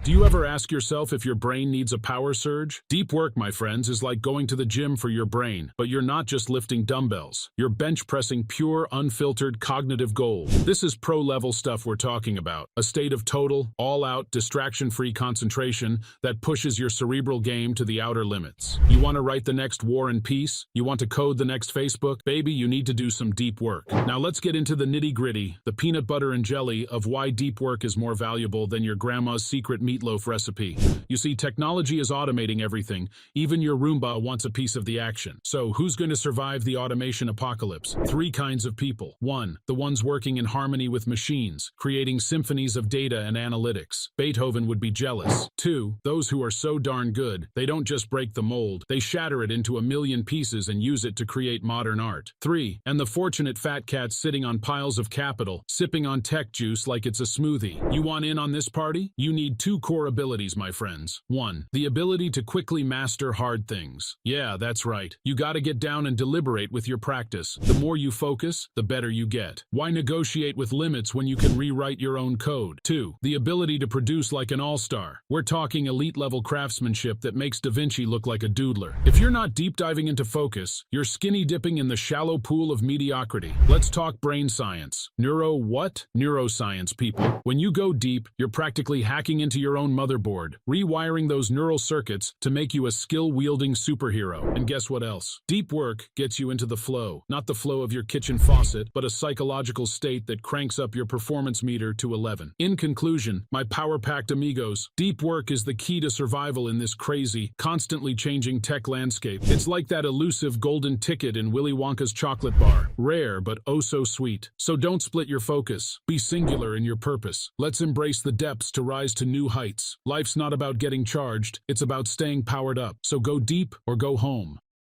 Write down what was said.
Do you ever ask yourself if your brain needs a power surge? Deep work, my friends, is like going to the gym for your brain, but you're not just lifting dumbbells. You're bench pressing pure, unfiltered cognitive gold. This is pro-level stuff we're talking about. A state of total, all-out, distraction-free concentration that pushes your cerebral game to the outer limits. You want to write the next War and Peace? You want to code the next Facebook? Baby, you need to do some deep work. Now let's get into the nitty-gritty, the peanut butter and jelly of why deep work is more valuable than your grandma's secret meatloaf recipe. You see, technology is automating everything. Even your Roomba wants a piece of the action. So who's going to survive the automation apocalypse? Three kinds of people. 1. The ones working in harmony with machines, creating symphonies of data and analytics. Beethoven would be jealous. 2. Those who are so darn good, they don't just break the mold, they shatter it into a million pieces and use it to create modern art. 3. And the fortunate fat cats sitting on piles of capital, sipping on tech juice like it's a smoothie. You want in on this party? You need two core abilities, my friends. 1. The ability to quickly master hard things. Yeah, that's right. You gotta get down and deliberate with your practice. The more you focus, the better you get. Why negotiate with limits when you can rewrite your own code? 2. The ability to produce like an all-star. We're talking elite-level craftsmanship that makes Da Vinci look like a doodler. If you're not deep diving into focus, you're skinny dipping in the shallow pool of mediocrity. Let's talk brain science. Neuroscience, people. When you go deep, you're practically hacking into your own motherboard, rewiring those neural circuits to make you a skill-wielding superhero. And guess what else? Deep work gets you into the flow. Not the flow of your kitchen faucet, but a psychological state that cranks up your performance meter to 11. In conclusion, my power-packed amigos, deep work is the key to survival in this crazy, constantly changing tech landscape. It's like that elusive golden ticket in Willy Wonka's chocolate bar. Rare, but oh so sweet. So don't split your focus. Be singular in your purpose. Let's embrace the depths to rise to new heights. Life's not about getting charged, it's about staying powered up. So go deep or go home.